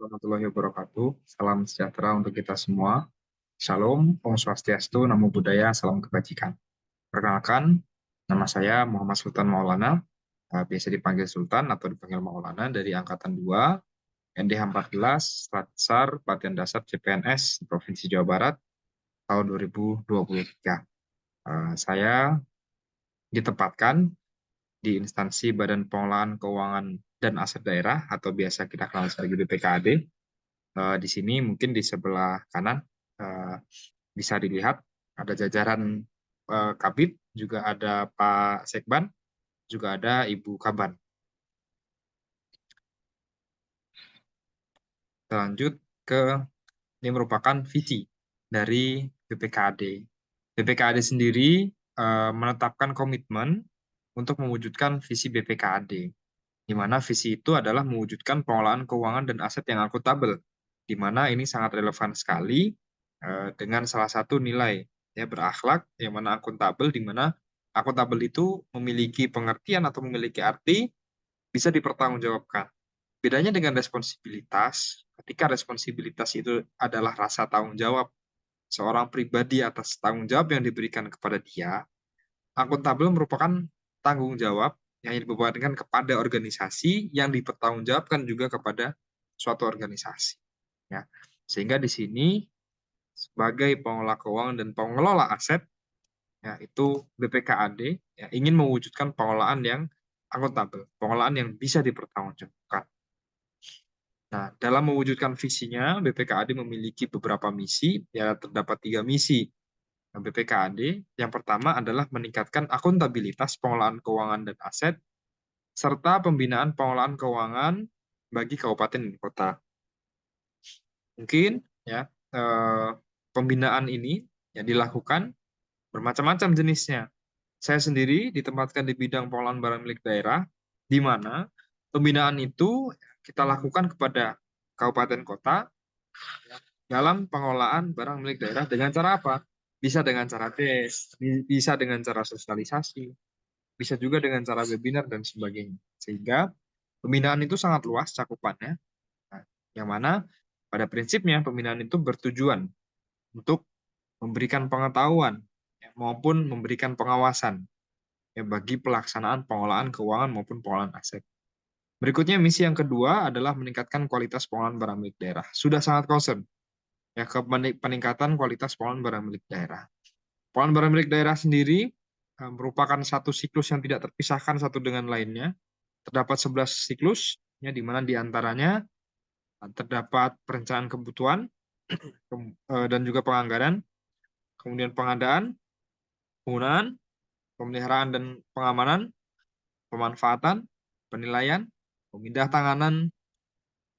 warahmatullahi wabarakatuh. Salam sejahtera untuk kita semua. Shalom, Om Swastiastu, Namo Buddhaya, Salam Kebajikan. Perkenalkan, nama saya Muhammad Sultan Maulana, biasa dipanggil Sultan atau dipanggil Maulana dari Angkatan 2, NDH 14, Latsar, Pelatihan Dasar CPNS, Provinsi Jawa Barat, tahun 2023. Saya ditempatkan di instansi Badan Pengelolaan Keuangan dan Aset Daerah atau biasa kita kenal sebagai BPKAD. Di sini mungkin di sebelah kanan eh, bisa dilihat ada jajaran Kabid, juga ada Pak Sekban, juga ada Ibu Kaban. Kita lanjut ke ini merupakan visi dari BPKAD. BPKAD sendiri menetapkan komitmen untuk mewujudkan visi BPKAD, di mana visi itu adalah mewujudkan pengelolaan keuangan dan aset yang akuntabel, di mana ini sangat relevan sekali dengan salah satu nilai ya berakhlak yang mana akuntabel, di mana akuntabel itu memiliki pengertian atau memiliki arti bisa dipertanggungjawabkan. Bedanya dengan responsibilitas, ketika responsibilitas itu adalah rasa tanggung jawab seorang pribadi atas tanggung jawab yang diberikan kepada dia, akuntabel merupakan tanggung jawab yang dibebankan kepada organisasi yang dipertanggungjawabkan juga kepada suatu organisasi. Ya. Sehingga di sini sebagai pengelola keuangan dan pengelola aset, ya, itu BPKAD ya, ingin mewujudkan pengelolaan yang akuntabel, pengelolaan yang bisa dipertanggungjawabkan. Nah, dalam mewujudkan visinya, BPKAD memiliki beberapa misi, ya terdapat 3 misi BPKAD. Yang pertama adalah meningkatkan akuntabilitas pengelolaan keuangan dan aset, serta pembinaan pengelolaan keuangan bagi kabupaten dan kota. Mungkin ya pembinaan ini yang dilakukan bermacam-macam jenisnya. Saya sendiri ditempatkan di bidang pengelolaan barang milik daerah, di mana pembinaan itu kita lakukan kepada kabupaten kota dalam pengelolaan barang milik daerah dengan cara apa? Bisa dengan cara tes, bisa dengan cara sosialisasi, bisa juga dengan cara webinar dan sebagainya. Sehingga pembinaan itu sangat luas cakupannya, nah, yang mana pada prinsipnya pembinaan itu bertujuan untuk memberikan pengetahuan ya, maupun memberikan pengawasan ya, bagi pelaksanaan pengelolaan keuangan maupun pengelolaan aset. Berikutnya misi yang kedua adalah meningkatkan kualitas pengelolaan barang milik daerah. Sudah sangat concern ya ke peningkatan kualitas pengelolaan barang milik daerah. Pengelolaan barang milik daerah sendiri merupakan satu siklus yang tidak terpisahkan satu dengan lainnya. Terdapat 11 siklus, ya, di mana diantaranya terdapat perencanaan kebutuhan dan juga penganggaran, kemudian pengadaan, penggunaan, pemeliharaan dan pengamanan, pemanfaatan, penilaian, pemindah tanganan,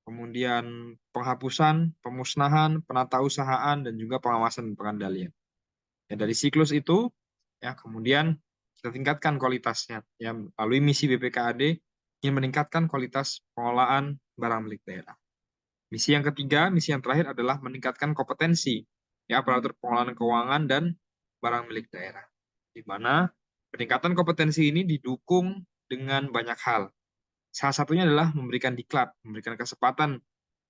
kemudian penghapusan, pemusnahan, penatausahaan, dan juga pengawasan dan pengendalian. Ya, dari siklus itu, ya kemudian kita tingkatkan kualitasnya. Ya, melalui misi BPKAD ingin meningkatkan kualitas pengelolaan barang milik daerah. Misi yang ketiga, misi yang terakhir adalah meningkatkan kompetensi ya aparatur pengelolaan keuangan dan barang milik daerah. Di mana peningkatan kompetensi ini didukung dengan banyak hal. Salah satunya adalah memberikan diklat, memberikan kesempatan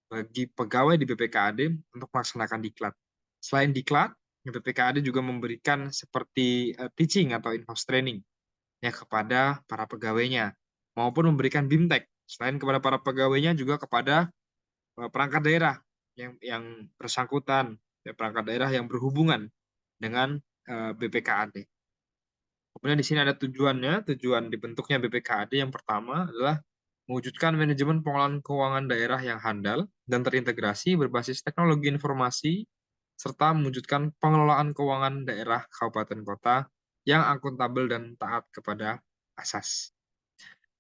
bagi pegawai di BPKAD untuk melaksanakan diklat. Selain diklat, BPKAD juga memberikan seperti teaching atau in-house training ya kepada para pegawainya, maupun memberikan BIMTEK. Selain kepada para pegawainya juga kepada perangkat daerah yang bersangkutan, ya, perangkat daerah yang berhubungan dengan BPKAD. Kemudian di sini ada tujuannya, tujuan dibentuknya BPKAD yang pertama adalah mewujudkan manajemen pengelolaan keuangan daerah yang handal dan terintegrasi berbasis teknologi informasi, serta mewujudkan pengelolaan keuangan daerah kabupaten kota yang akuntabel dan taat kepada asas.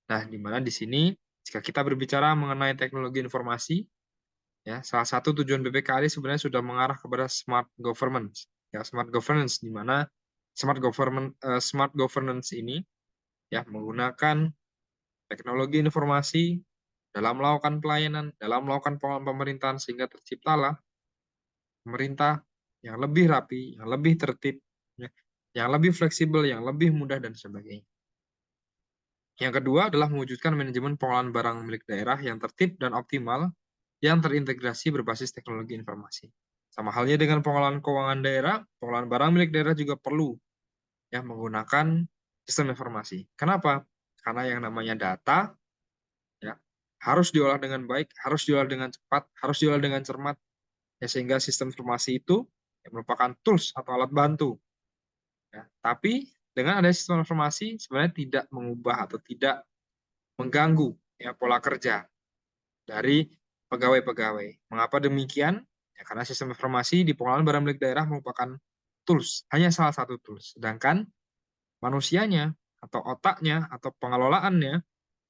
Nah, di mana di sini jika kita berbicara mengenai teknologi informasi, ya, salah satu tujuan BPKAD sebenarnya sudah mengarah kepada smart governance. Ya, smart governance di mana smart governance ini ya menggunakan teknologi informasi dalam melakukan pelayanan, dalam melakukan pengelolaan pemerintahan sehingga terciptalah pemerintah yang lebih rapi, yang lebih tertib, ya, yang lebih fleksibel, yang lebih mudah dan sebagainya. Yang kedua adalah mewujudkan manajemen pengelolaan barang milik daerah yang tertib dan optimal yang terintegrasi berbasis teknologi informasi. Sama halnya dengan pengelolaan keuangan daerah, pengelolaan barang milik daerah juga perlu ya menggunakan sistem informasi. Kenapa? Karena yang namanya data ya harus diolah dengan baik, harus diolah dengan cepat, harus diolah dengan cermat ya sehingga sistem informasi itu ya, merupakan tools atau alat bantu ya. Tapi dengan ada sistem informasi sebenarnya tidak mengubah atau tidak mengganggu ya pola kerja dari pegawai-pegawai. Mengapa demikian? Ya, karena sistem informasi di pengelolaan barang milik daerah merupakan tools, hanya salah satu tools. Sedangkan manusianya atau otaknya atau pengelolaannya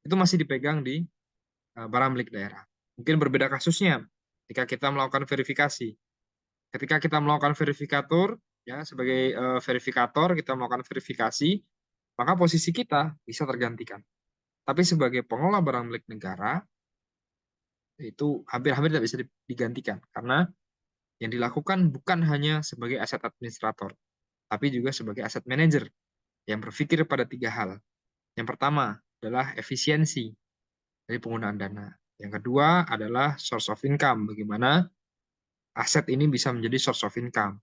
itu masih dipegang di barang milik daerah. Mungkin berbeda kasusnya ketika kita melakukan verifikasi. Ketika kita melakukan verifikator, ya sebagai verifikator kita melakukan verifikasi, maka posisi kita bisa tergantikan. Tapi sebagai pengelola barang milik negara, itu hampir-hampir tidak bisa digantikan karena yang dilakukan bukan hanya sebagai aset administrator, tapi juga sebagai aset manager yang berpikir pada tiga hal. Yang pertama adalah efisiensi dari penggunaan dana. Yang kedua adalah source of income, bagaimana aset ini bisa menjadi source of income,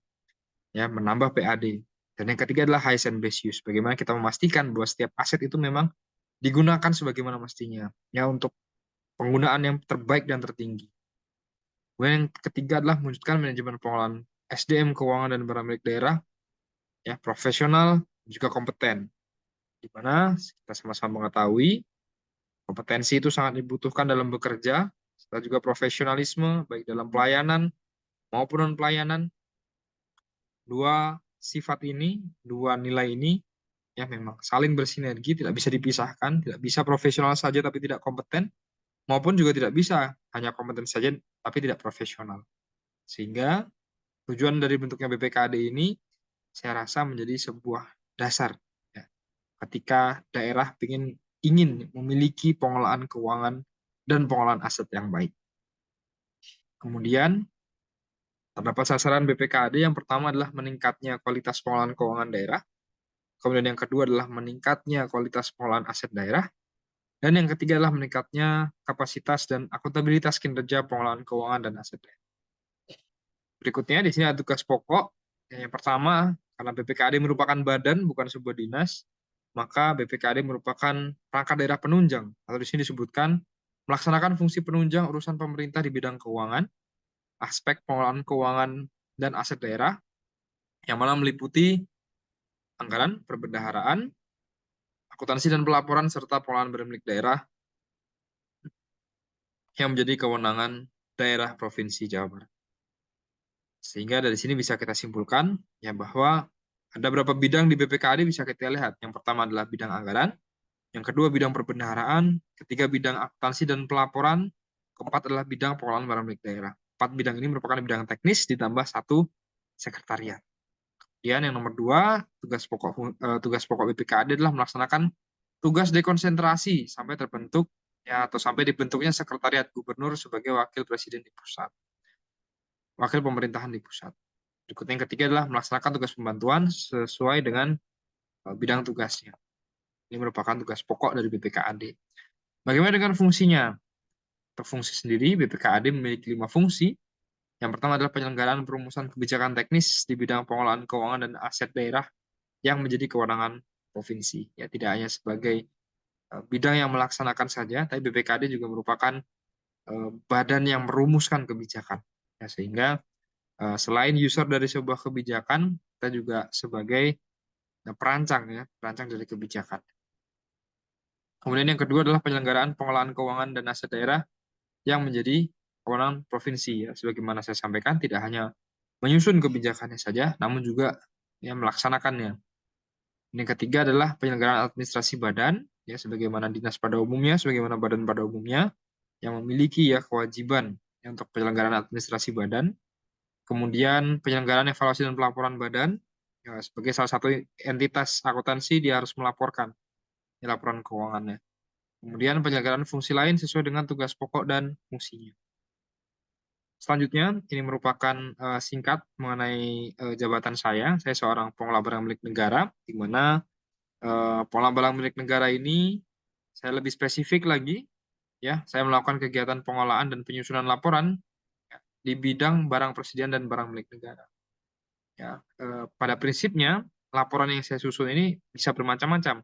ya menambah PAD. Dan yang ketiga adalah highest and best use, bagaimana kita memastikan bahwa setiap aset itu memang digunakan sebagaimana mestinya, ya untuk penggunaan yang terbaik dan tertinggi. Kemudian yang ketiga adalah mewujudkan manajemen pengelolaan SDM keuangan dan barang milik daerah ya profesional juga kompeten. Di mana kita sama-sama mengetahui kompetensi itu sangat dibutuhkan dalam bekerja, serta juga profesionalisme baik dalam pelayanan maupun non pelayanan. Dua sifat ini, dua nilai ini ya memang saling bersinergi, tidak bisa dipisahkan, tidak bisa profesional saja tapi tidak kompeten, maupun juga tidak bisa hanya kompeten saja tapi tidak profesional. Sehingga tujuan dari bentuknya BPKAD ini saya rasa menjadi sebuah dasar ya. Ketika daerah ingin memiliki pengelolaan keuangan dan pengelolaan aset yang baik. Kemudian terdapat sasaran BPKAD yang pertama adalah meningkatnya kualitas pengelolaan keuangan daerah. Kemudian yang kedua adalah meningkatnya kualitas pengelolaan aset daerah. Dan yang ketiga adalah meningkatnya kapasitas dan akuntabilitas kinerja pengelolaan keuangan dan aset daerah. Berikutnya di sini ada tugas pokok. Yang pertama, karena BPKAD merupakan badan bukan sebuah dinas, maka BPKAD merupakan perangkat daerah penunjang atau di sini disebutkan melaksanakan fungsi penunjang urusan pemerintah di bidang keuangan, aspek pengelolaan keuangan dan aset daerah yang mana meliputi anggaran, perbendaharaan, akuntansi dan pelaporan serta pengelolaan barang milik daerah yang menjadi kewenangan daerah Provinsi Jawa Barat. Sehingga dari sini bisa kita simpulkan ya bahwa ada beberapa bidang di BPKAD bisa kita lihat. Yang pertama adalah bidang anggaran, yang kedua bidang perbendaharaan, ketiga bidang akuntansi dan pelaporan, keempat adalah bidang pengelolaan barang milik daerah. Empat bidang ini merupakan bidang teknis ditambah satu sekretariat. Kemudian yang nomor dua, tugas pokok BPKAD adalah melaksanakan tugas dekonsentrasi sampai terbentuk ya atau sampai dibentuknya sekretariat gubernur sebagai wakil presiden di pusat, wakil pemerintahan di pusat. Berikutnya yang ketiga adalah melaksanakan tugas pembantuan sesuai dengan bidang tugasnya. Ini merupakan tugas pokok dari BPKAD. Bagaimana dengan fungsinya? Untuk fungsi sendiri, BPKAD memiliki 5 fungsi. Yang pertama adalah penyelenggaraan perumusan kebijakan teknis di bidang pengelolaan keuangan dan aset daerah yang menjadi kewenangan provinsi. Ya, tidak hanya sebagai bidang yang melaksanakan saja, tapi BPKAD juga merupakan badan yang merumuskan kebijakan. Ya, sehingga selain user dari sebuah kebijakan, kita juga sebagai perancang ya, perancang dari kebijakan. Kemudian yang kedua adalah penyelenggaraan pengelolaan keuangan dan aset daerah yang menjadi kewenangan provinsi ya. Sebagaimana saya sampaikan, tidak hanya menyusun kebijakannya saja, namun juga ya melaksanakannya. Yang ketiga adalah penyelenggaraan administrasi badan ya sebagaimana dinas pada umumnya, sebagaimana badan pada umumnya yang memiliki ya kewajiban ya, untuk penyelenggaraan administrasi badan. Kemudian penyelenggaraan evaluasi dan pelaporan badan ya, sebagai salah satu entitas akuntansi dia harus melaporkan ya, laporan keuangannya. Kemudian penyelenggaraan fungsi lain sesuai dengan tugas pokok dan fungsinya. Selanjutnya, ini merupakan singkat mengenai jabatan saya. Saya seorang pengelola barang milik negara, di mana pengelola barang milik negara ini saya lebih spesifik lagi ya, saya melakukan kegiatan pengolahan dan penyusunan laporan ya, di bidang barang persediaan dan barang milik negara. Ya, pada prinsipnya laporan yang saya susun ini bisa bermacam-macam.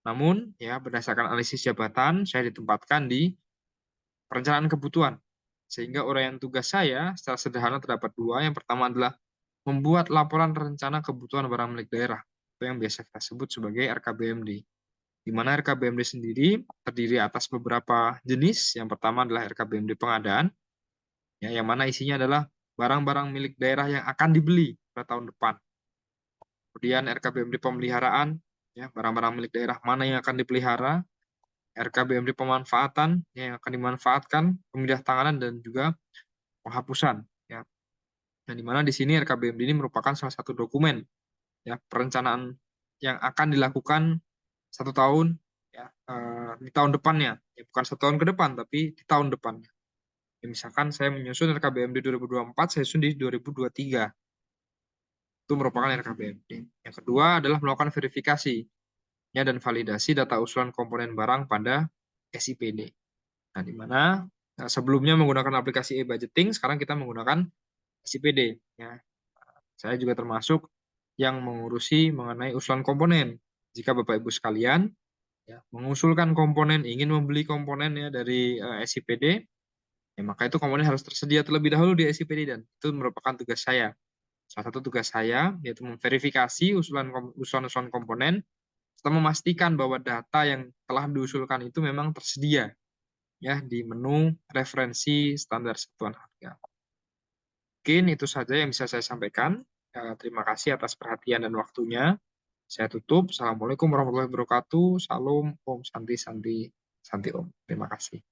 Namun, ya berdasarkan analisis jabatan, saya ditempatkan di perencanaan kebutuhan. Sehingga uraian tugas saya secara sederhana terdapat dua. Yang pertama adalah membuat laporan rencana kebutuhan barang milik daerah, atau yang biasa kita sebut sebagai RKBMD. Di mana RKBMD sendiri terdiri atas beberapa jenis. Yang pertama adalah RKBMD pengadaan, ya, yang mana isinya adalah barang-barang milik daerah yang akan dibeli pada tahun depan. Kemudian RKBMD pemeliharaan, ya, barang-barang milik daerah mana yang akan dipelihara. RKBMD pemanfaatan yang akan dimanfaatkan, pemindahan dan juga penghapusan. Ya. Dan di mana di sini RKBMD ini merupakan salah satu dokumen ya perencanaan yang akan dilakukan 1 tahun ya di tahun depannya. Ya, bukan 1 tahun ke depan, tapi di tahun depannya. Ya, misalkan saya menyusun RKBMD 2024, saya susun di 2023. Itu merupakan RKBMD. Yang kedua adalah melakukan verifikasi ya, dan validasi data usulan komponen barang pada SIPD. Nah, di mana sebelumnya menggunakan aplikasi e-budgeting, sekarang kita menggunakan SIPD. Ya. Saya juga termasuk yang mengurusi mengenai usulan komponen. Jika Bapak Ibu sekalian ya, mengusulkan komponen, ingin membeli komponen ya dari SIPD, ya maka itu komponen harus tersedia terlebih dahulu di SIPD dan itu merupakan tugas saya. Salah satu tugas saya yaitu memverifikasi usulan-usulan komponen serta memastikan bahwa data yang telah diusulkan itu memang tersedia ya di menu referensi standar satuan harga. Mungkin itu saja yang bisa saya sampaikan. Terima kasih atas perhatian dan waktunya. Saya tutup. Assalamualaikum warahmatullahi wabarakatuh. Salam, Om Santi Santi Santi Om. Terima kasih.